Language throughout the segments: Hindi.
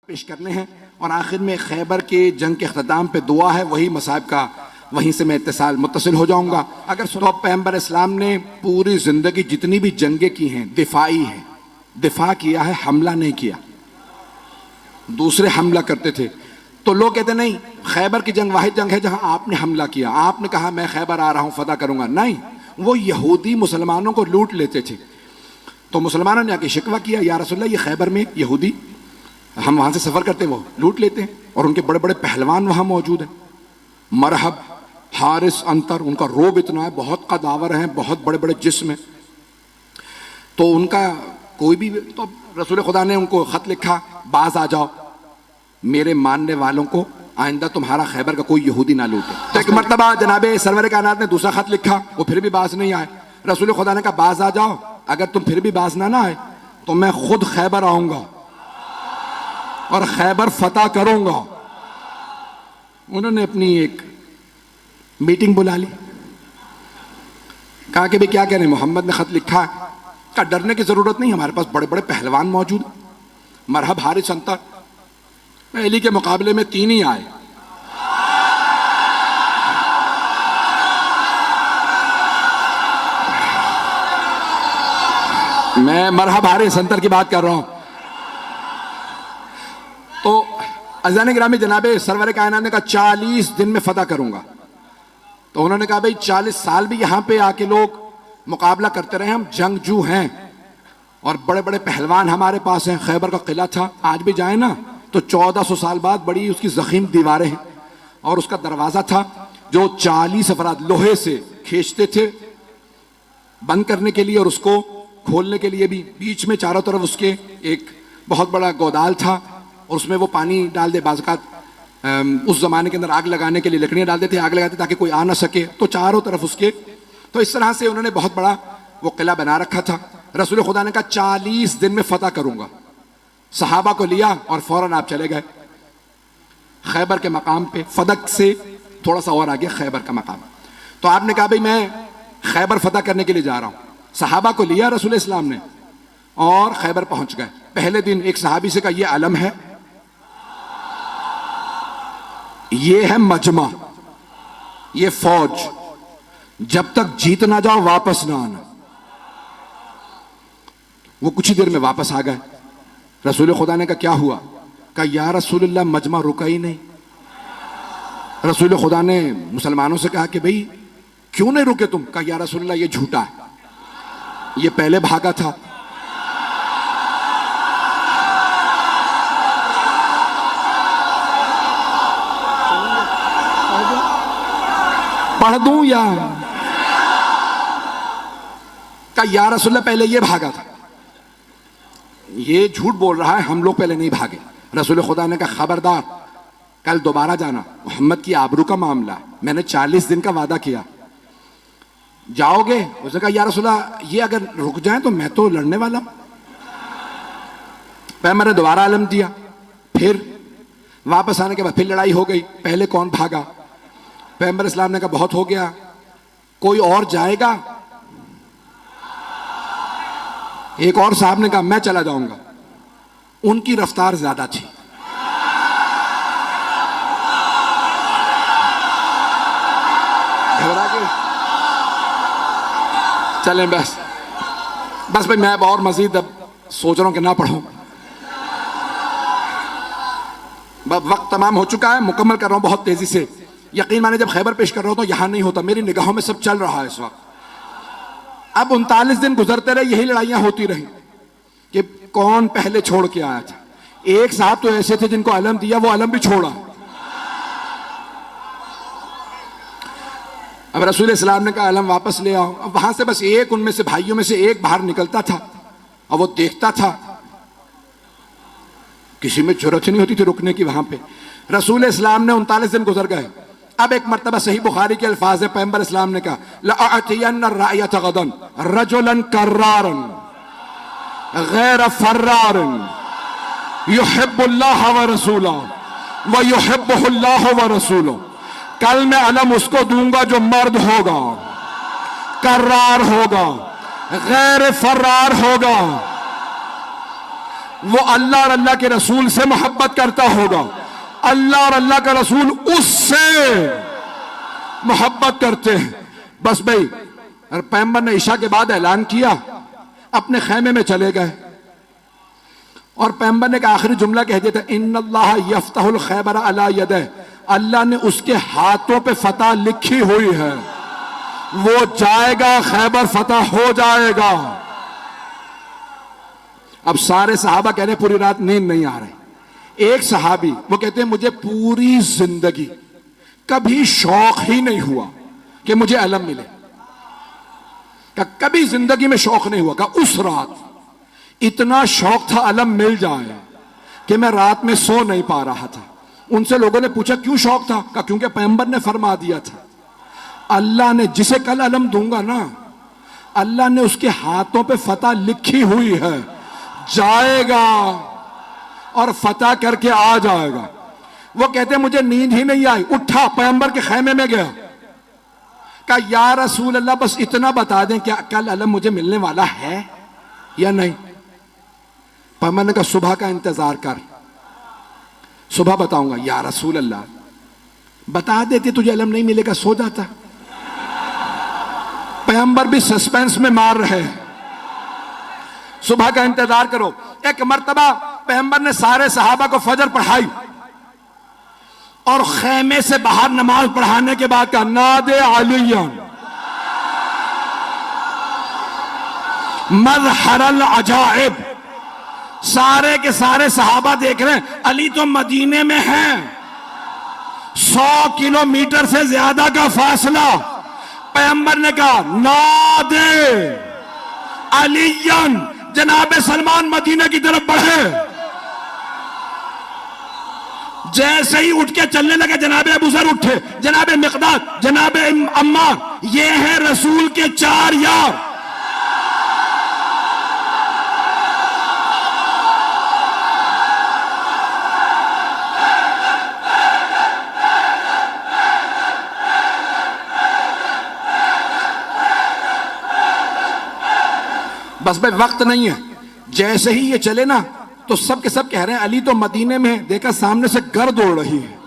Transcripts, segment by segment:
पेश करने हैं और आखिर में खैबर के जंग के अख्ताम पे दुआ है, वही मसाइब का वहीं से मैं मुत्तसिल हो जाऊंगा। अगर सुनो, पैगंबर इस्लाम ने पूरी जिंदगी जितनी भी जंगें की हैं दिफाई है, दिफा किया है, हमला नहीं किया। दूसरे हमला करते थे तो लोग कहते नहीं, खैबर की जंग वाहिद जंग है जहां आपने हमला किया, आपने कहा मैं खैबर आ रहा हूं फतह करूंगा। नहीं, वो यहूदी मुसलमानों को लूट लेते थे। तो मुसलमानों ने आके शिकवा किया, या रसूलल्लाह ये खैबर में यहूदी, हम वहां से सफर करते वो लूट लेते हैं और उनके बड़े बड़े पहलवान वहां मौजूद हैं, मरहब, हारिस, अंतर, उनका रोब इतना है, बहुत कदावर हैं, बहुत बड़े बड़े जिस्म हैं। तो उनका कोई भी, तो रसूल खुदा ने उनको खत लिखा, बाज आ जाओ, मेरे मानने वालों को आइंदा तुम्हारा खैबर का कोई यहूदी ना लूटे। तो एक मरतबा जनाबे सरवर कायनात ने दूसरा खत लिखा, वो फिर भी बाज नहीं आए। रसूल खुदा ने कहा बाज आ जाओ, अगर तुम फिर भी बाज ना आए तो मैं खुद खैबर आऊंगा और खैबर फतह करूंगा। उन्होंने अपनी एक मीटिंग बुला ली, कहा कि भाई क्या कह रहे हैं, मोहम्मद ने खत लिखा है। कहा डरने की जरूरत नहीं, हमारे पास बड़े बड़े पहलवान मौजूद, मरहब, हारिस, अंतर, पहली के मुकाबले में 3 ही आए। मैं मरहब, हारिस, अंतर की बात कर रहा हूं। तो अज़ान गिरामी जनाबे सरवर कायनात ने कहा 40 दिन में फतह करूंगा। तो उन्होंने कहा भाई 40 साल भी यहां पे आके लोग मुकाबला करते रहे, हम जंगजू हैं और बड़े बड़े पहलवान हमारे पास हैं। खैबर का किला था, आज भी जाए ना तो 1400 साल बाद बड़ी उसकी जखीम दीवारें हैं और उसका दरवाजा था जो 40 अफराद लोहे से खींचते थे बंद करने के लिए और उसको खोलने के लिए भी। बीच में चारों तरफ उसके एक बहुत बड़ा गोदाल था और उसमें वो पानी डाल दे, बाज़ात उस जमाने के अंदर आग लगाने के लिए लकड़ियां डाल देते, आग लगाते ताकि कोई आ ना सके। तो चारों तरफ उसके, तो इस तरह से उन्होंने बहुत बड़ा वो किला बना रखा था। रसूल खुदा ने कहा 40 दिन में फतह करूंगा। सहाबा को लिया और फौरन आप चले गए खैबर के मकाम पे। फदक से थोड़ा सा और आगे खैबर का मकाम। तो आपने कहा भाई मैं खैबर फतह करने के लिए जा रहा हूं। सहाबा को लिया रसूल इस्लाम ने और खैबर पहुंच गए। पहले दिन एक सहाबी से कहा ये अलम है, ये है मजमा, ये फौज, जब तक जीत ना जाओ वापस ना आना। वो कुछ ही देर में वापस आ गए। रसूल खुदा ने कहा क्या हुआ? कहा या रसूलल्लाह मजमा रुका ही नहीं। रसूल खुदा ने मुसलमानों से कहा कि भाई क्यों नहीं रुके तुम? कहा या रसूलल्लाह ये झूठा है, ये पहले भागा था। पढ़ दूं या? कहा या रसूलल्लाह पहले ये भागा था, ये झूठ बोल रहा है, हम लोग पहले नहीं भागे। रसूल खुदा ने कहा खबरदार, कल दोबारा जाना, मोहम्मद की आबरू का मामला, मैंने 40 दिन का वादा किया, जाओगे? उसने कहा या रसूलल्लाह ये अगर रुक जाए तो मैं तो लड़ने वाला हूं। पैगंबर ने दोबारा अलम दिया, फिर वापस आने के बाद फिर लड़ाई हो गई। पहले कौन भागा? पैगंबर इस्लाम ने कहा बहुत हो गया, कोई और जाएगा? एक और साहब ने कहा मैं चला जाऊंगा। उनकी रफ्तार ज्यादा थी। घबरा के चलें बस भाई, मैं अब और मजीद अब सोच रहा हूं कि ना पढ़ूं। वक्त तमाम हो चुका है, मुकम्मल कर रहा हूं बहुत तेजी से। यकीन माने जब खैबर पेश कर रहा हूं तो यहां नहीं होता, मेरी निगाहों में सब चल रहा है इस वक्त। अब 39 दिन गुजरते रहे, यही लड़ाइयां होती रही कि कौन पहले छोड़ के आया था। एक साहब तो ऐसे थे जिनको अलम दिया, वो अलम भी छोड़ा। अब रसूल इस्लाम ने कहा अलम वापस ले आओ। अब वहां से बस एक, उनमें से भाइयों में से एक बाहर निकलता था और वो देखता था, किसी में जरूरत नहीं होती थी रुकने की वहां पे। रसूल इस्लाम ने 39 दिन गुजर गए। अब एक मर्तबा सही बुखारी के अल्फाज है, पैगंबर इस्लाम ने कहा लअतियन्ना रायत गदन रजुलन कर्रारन गैर फर्रारन युहिब्बुल्लाह व रसूलहु व युहिब्बुहुल्लाह व रसूलुहु। कल मैं अलम उसको दूंगा जो मर्द होगा, कर्रार होगा, गैर फर्रार होगा, वो अल्लाह और अल्लाह के रसूल से मोहब्बत करता होगा, अल्लाह और अल्लाह का रसूल उससे मोहब्बत करते हैं। बस भाई, और पैगंबर ने ईशा के बाद ऐलान किया, अपने खैमे में चले गए और पैगंबर ने का आखिरी जुमला कह दिया था, इन्नल्लाह यफ्तहुल खैबर अला यदैह, अल्लाह ने उसके हाथों पे फतह लिखी हुई है, वो जाएगा, खैबर फतह हो जाएगा। अब सारे सहाबा कह रहे पूरी रात नींद नहीं आ रही। एक सहाबी वो कहते हैं मुझे पूरी जिंदगी कभी शौक ही नहीं हुआ कि मुझे अलम मिले, का कभी जिंदगी में शौक नहीं हुआ। का उस रात इतना शौक था अलम मिल जाए कि मैं रात में सो नहीं पा रहा था। उनसे लोगों ने पूछा क्यों शौक था? का क्योंकि पैगंबर ने फरमा दिया था, अल्लाह ने जिसे कल अलम दूंगा ना, अल्लाह ने उसके हाथों पे फतह लिखी हुई है, जाएगा और फतह करके आ जाएगा। वो कहते मुझे नींद ही नहीं आई, उठा पैगंबर के खैमे में गया, कहा या रसूल अल्लाह बस इतना बता दें क्या कल अलम मुझे मिलने वाला है या नहीं? पैगंबर ने कहा सुबह का इंतजार कर, सुबह बताऊंगा। या रसूल अल्लाह बता देते तुझे अलम नहीं मिलेगा, सो जाता। पैगंबर भी सस्पेंस में मार रहे हैं, सुबह का इंतजार करो। एक मर्तबा पैगंबर ने सारे सहाबा को फजर पढ़ाई और खैमे से बाहर नमाज पढ़ाने के बाद कहा नादे अलियन मज़हरल अजाइब। सारे के सारे सहाबा देख रहे हैं, अली तो मदीने में हैं, 100 किलोमीटर से ज्यादा का फासला। पैगंबर ने कहा नादे अलियन, जनाबे सलमान मदीने की तरफ बढ़े। जैसे ही उठ के चलने लगे जनाबे अबू ज़र उठे, जनाबे मिक़दाद, जनाबे अम्मार, ये हैं रसूल के 4 यार। बस भाई वक्त नहीं है, जैसे ही ये चले ना तो सब के सब कह रहे हैं अली तो मदीने में है, देखा सामने से गर्द उड़ रही है।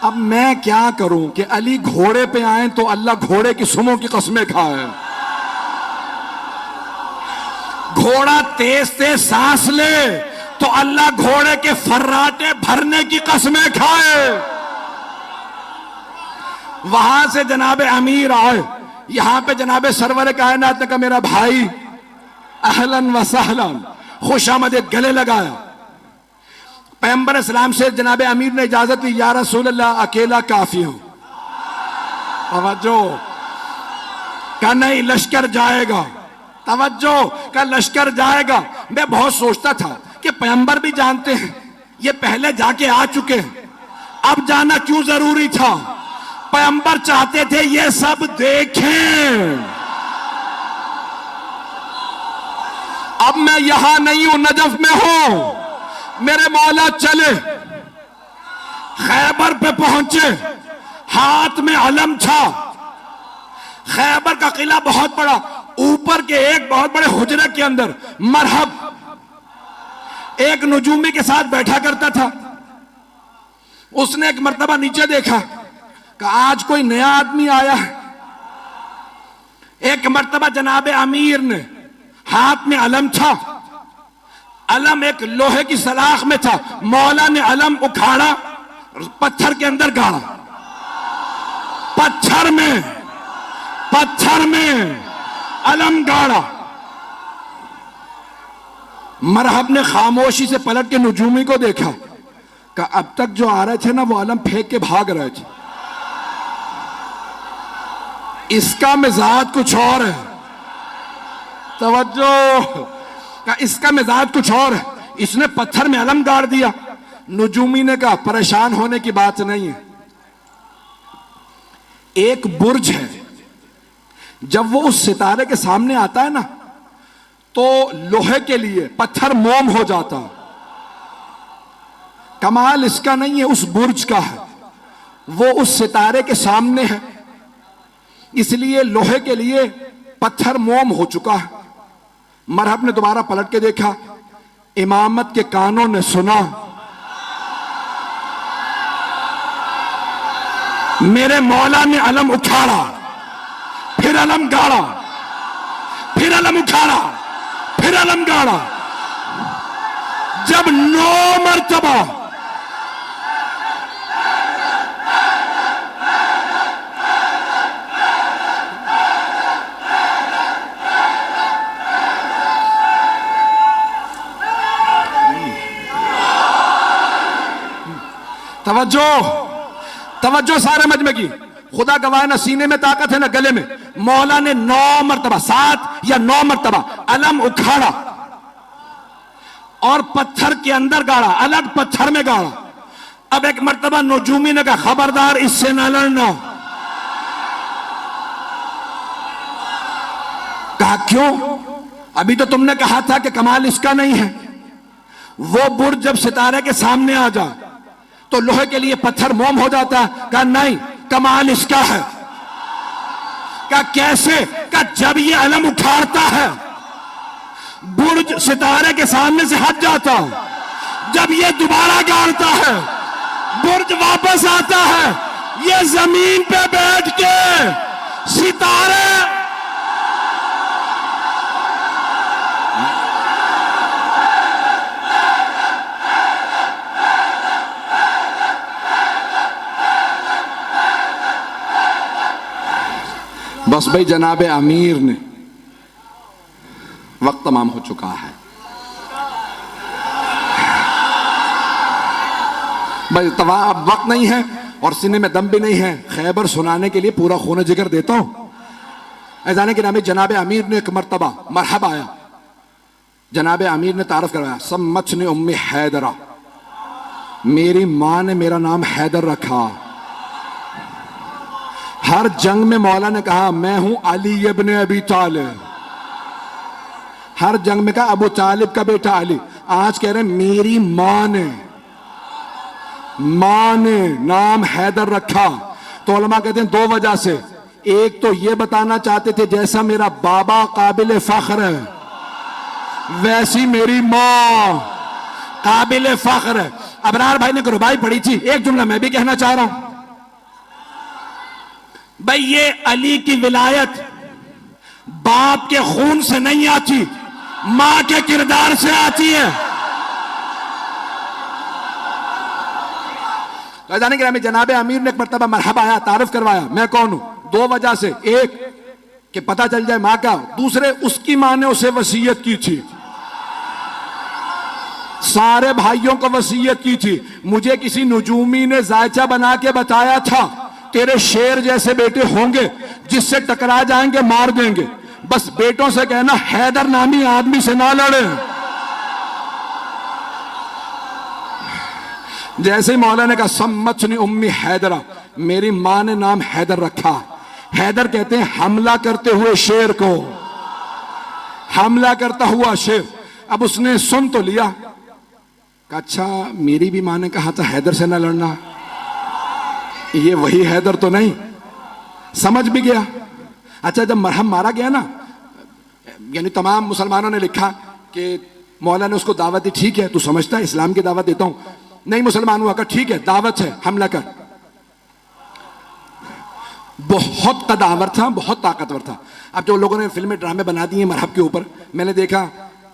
अब मैं क्या करूं कि अली घोड़े पे आए तो अल्लाह घोड़े की सुमों की कसमें खाए, घोड़ा तेज तेज सांस ले तो अल्लाह घोड़े के फर्राटे भरने की कसमें खाए। वहां से जनाबे अमीर आए, यहां पे जनाबे सरवर कायनात ने कहा मेरा भाई अहलन व सहलन, खुशामदीद, गले लगाया। पैगंबर इस्लाम से जनाबे अमीर ने इजाजत दी, या रसूल अल्लाह अकेला काफी हूं। तवज्जो का नहीं, लश्कर जाएगा, तवज्जो का लश्कर जाएगा। मैं बहुत सोचता था कि पैगंबर भी जानते हैं ये पहले जाके आ चुके हैं, अब जाना क्यों जरूरी था? पैगंबर चाहते थे ये सब देखें। अब मैं यहां नहीं हूं, नजफ में हूं, मेरे मौला चले, खैबर पे पहुंचे, हाथ में अलम था। खैबर का किला बहुत बड़ा, ऊपर के एक बहुत बड़े हुजरे के अंदर मरहब एक नजूमी के साथ बैठा करता था। उसने एक मर्तबा नीचे देखा कि आज कोई नया आदमी आया है। एक मर्तबा जनाबे अमीर ने, हाथ में अलम था, अलम एक लोहे की सलाख में था, मौला ने अलम उखाड़ा, पत्थर के अंदर गाड़ा, पत्थर में अलम गाड़ा। मरहब ने खामोशी से पलट के नजूमी को देखा कि अब तक जो आ रहे थे ना वो अलम फेंक के भाग रहे थे, इसका मिजाज कुछ और है। तवज्जो का, इसका मिजाज कुछ और है, इसने पत्थर में अलम गाड़ दिया। नजूमी ने कहा परेशान होने की बात नहीं है, एक बुर्ज है, जब वो उस सितारे के सामने आता है ना तो लोहे के लिए पत्थर मोम हो जाता। कमाल इसका नहीं है, उस बुर्ज का है, वो उस सितारे के सामने है, इसलिए लोहे के लिए पत्थर मोम हो चुका है। मरहब ने दोबारा पलट के देखा, इमामत के कानों ने सुना, मेरे मौला ने अलम उखाड़ा, फिर अलम गाड़ा, फिर अलम उखाड़ा, फिर अलम गाड़ा। जब 9 मरतबा तवज्जो तवज्जो सारे मजमे की, खुदा गवाह ना सीने में ताकत है ना गले में। मौला ने 9 मरतबा, 7 या 9 मरतबा अलम उखाड़ा और पत्थर के अंदर गाड़ा, अलग पत्थर में गाड़ा। अब एक मरतबा नजूमी ने कहा खबरदार इससे ना लड़ना। कहा क्यों? अभी तो तुमने कहा था कि कमाल इसका नहीं है। वो बुर्ज जब सितारे के सामने आ जाए तो लोहे के लिए पत्थर मोम हो जाता है। कहा नहीं, कमाल इसका है। कहा कैसे? कहा जब ये अलम उखाड़ता है बुर्ज सितारे के सामने से हट जाता, जब ये दोबारा गाड़ता है बुर्ज वापस आता है, ये जमीन पे बैठ के सितारे बस भाई जनाबे अमीर ने, वक्त तमाम हो चुका है भाई, तवा अब वक्त नहीं है और सीने में दम भी नहीं है। खैबर सुनाने के लिए पूरा खून जिगर देता हूं। ऐजाने के नामे जनाबे अमीर ने एक मरतबा मरहबा आया, जनाबे अमीर ने तारफ करवाया, सम्मत ने उम्मी हैदरा, मेरी मां ने मेरा नाम हैदर रखा। हर जंग में मौला ने कहा मैं हूं अली इब्ने अबी तालिब, हर जंग में कहा अबू तालिब का बेटा अली। आज कह रहे मेरी मां ने नाम हैदर रखा। तो उलमा कहते हैं 2 वजह से। एक तो ये बताना चाहते थे जैसा मेरा बाबा काबिल फख्र है वैसी मेरी मां काबिल फख्र है। अबरार भाई ने रुबाई पढ़ी थी, एक जुमला मैं भी कहना चाह रहा हूं भाई। ये अली की विलायत बाप के खून से नहीं आती, मां के किरदार से आती है। तो जाने के जनाबे अमीर ने एक मरतबा मरहबा आया, तारिफ करवाया मैं कौन हूं। 2 वजह से, एक कि पता चल जाए मां का, दूसरे उसकी मां ने उसे वसीयत की थी, सारे भाइयों को वसीयत की थी। मुझे किसी नजूमी ने जायचा बना के बताया था तेरे शेर जैसे बेटे होंगे, जिससे टकरा जाएंगे मार देंगे। बस बेटों से कहना हैदर नामी आदमी से ना लड़े। जैसे ही मौला ने कहा सम्मतनी उम्मी हैदरा, मेरी मां ने नाम हैदर रखा। हैदर कहते हैं हमला करते हुए शेर को, हमला करता हुआ शेर। अब उसने सुन तो लिया, कहा अच्छा मेरी भी मां ने कहा था हैदर से ना लड़ना, ये वही हैदर तो नहीं। समझ भी गया। अच्छा जब मरहम मारा गया ना, यानी तमाम मुसलमानों ने लिखा कि मौला ने उसको दावत दी, ठीक है तू समझता है इस्लाम की दावत देता हूं। नहीं मुसलमान हुआ, कहा ठीक है दावत है हमला कर। बहुत कदावर था, बहुत ताकतवर था। अब जो लोगों ने फिल्में ड्रामे बना दिए मरहब के ऊपर, मैंने देखा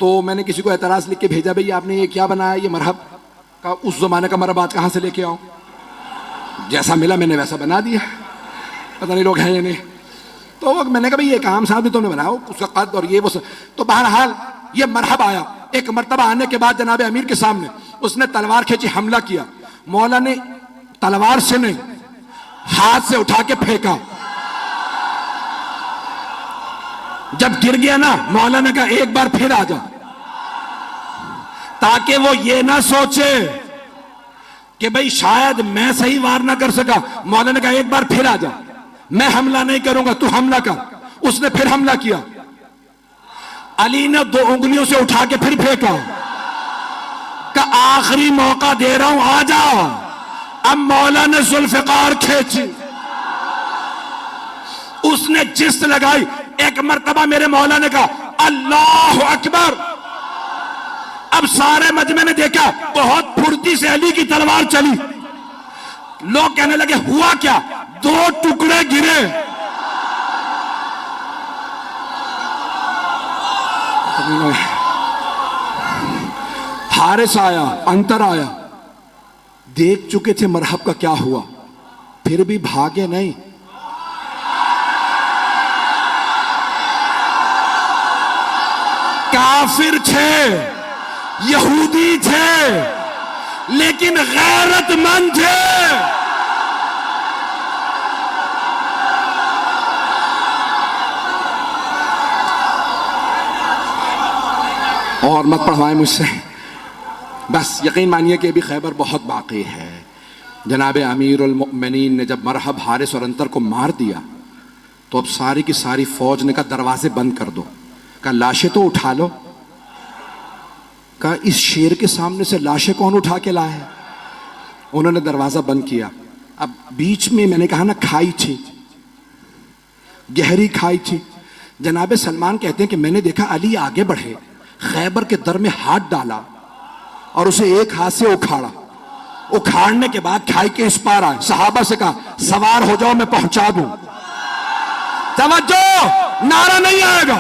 तो मैंने किसी को एतराज लिख के भेजा, भाई आपने ये क्या बनाया, ये मरहब का उस जमाने का मरहब आज कहां से लेके आओ। जैसा मिला मैंने वैसा बना दिया, पता नहीं लोग हैं या नहीं। तो वो मैंने कहा भाई ये काम साहब भी तुमने बनाओ, उसका कद और ये वो सब। तो बहरहाल ये मरहब आया। एक मरतबा आने के बाद जनाब अमीर के सामने उसने तलवार खींची, हमला किया। मौला ने तलवार से नहीं हाथ से उठा के फेंका। जब गिर गया ना, मौला ने कहा एक बार फिर आ जा, ताकि वो ये ना सोचे कि भाई शायद मैं सही वार ना कर सका। मौला ने कहा एक बार फिर आ जा, मैं हमला नहीं करूंगा तू हमला कर। उसने फिर हमला किया। अली ने 2 उंगलियों से उठा के फिर फेंका, का आखिरी मौका दे रहा हूं आ जा। अब मौला ने जुल्फिकार खींची, उसने जिस्त लगाई। एक मरतबा मेरे मौला ने कहा अल्लाह अकबर। अब सारे मजमे ने देखा बहुत फुर्ती से अली की तलवार चली। लोग कहने लगे हुआ क्या? 2 टुकड़े गिरे। हारिस आया, अंतर आया, देख चुके थे मरहब का क्या हुआ, फिर भी भागे नहीं। काफिर थे, यहूदी थे, लेकिन गैरतमंद थे। और मत पढ़वाएं मुझसे, बस यकीन मानिए कि अभी खैबर बहुत बाकी है। जनाब अमीरुल मोमिनीन ने जब मरहब, हारिस और अंतर को मार दिया तो अब सारी की सारी फौज ने कहा दरवाजे बंद कर दो। कहा लाशें तो उठा लो। कहा इस शेर के सामने से लाशें कौन उठा के लाए है? उन्होंने दरवाजा बंद किया। अब बीच में मैंने कहा ना खाई थी, गहरी खाई थी। जनाब सलमान कहते हैं कि मैंने देखा अली आगे बढ़े, खैबर के दर में हाथ डाला और उसे एक हाथ से उखाड़ा। उखाड़ने के बाद खाई के इस पार आए। सहाबा से कहा सवार हो जाओ, मैं पहुंचा दूं। तवज्जो, नारा नहीं आएगा।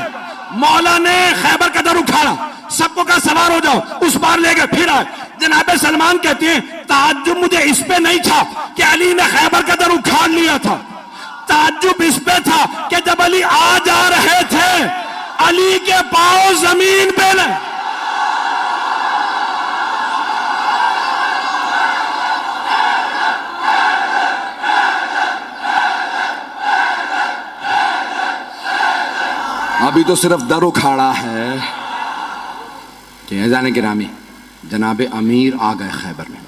मौला ने खैबर का दर उखाड़ा, सबको कहा सवार हो जाओ, उस पार ले गए, फिर आए। जनाब सलमान कहते हैं ताज्जुब मुझे इस पे नहीं था कि अली ने खैबर का दर उखाड़ लिया था, ताज्जुब इस पे था कि जब अली आ जा रहे थे अली के पांव जमीन पे न। अभी तो सिर्फ दर उखाड़ा है कि जाने गिरामी जनाब अमीर आ गए खैबर में।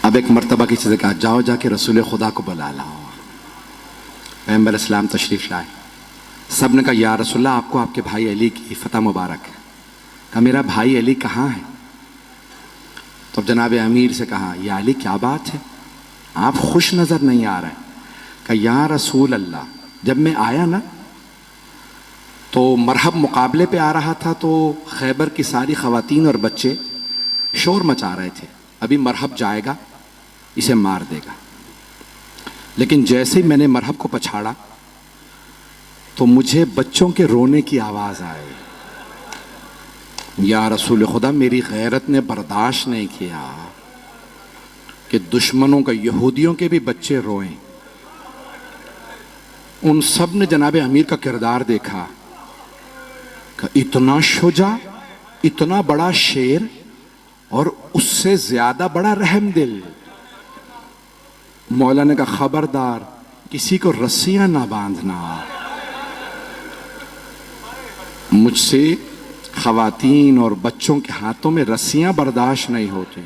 अब एक मर्तबा किसी से कहा जाओ जाके रसूल खुदा को बुला लाओ। पैगंबर इस्लाम तशरीफ लाए। सब ने कहा या रसूलल्लाह आपको आपके भाई अली की फतह मुबारक है। कहा मेरा भाई अली कहाँ है? तो जनाब अमीर से कहा या अली क्या बात है, आप खुश नजर नहीं आ रहे। कहा या रसूल अल्लाह, जब मैं आया ना तो मरहब मुकाबले पे आ रहा था तो खैबर की सारी खवातीन और बच्चे शोर मचा रहे थे, अभी मरहब जाएगा इसे मार देगा। लेकिन जैसे ही मैंने मरहब को पछाड़ा तो मुझे बच्चों के रोने की आवाज आई। या रसूल खुदा, मेरी गैरत ने बर्दाश्त नहीं किया कि दुश्मनों का, यहूदियों के भी बच्चे रोएं। उन सब ने जनाब अमीर का किरदार देखा, इतना शुजा, इतना बड़ा शेर और उससे ज्यादा बड़ा रहमदिल। मौला ने कहा खबरदार किसी को रस्सियां ना बांधना, मुझसे खवातीन और बच्चों के हाथों में रस्सियां बर्दाश्त नहीं होती।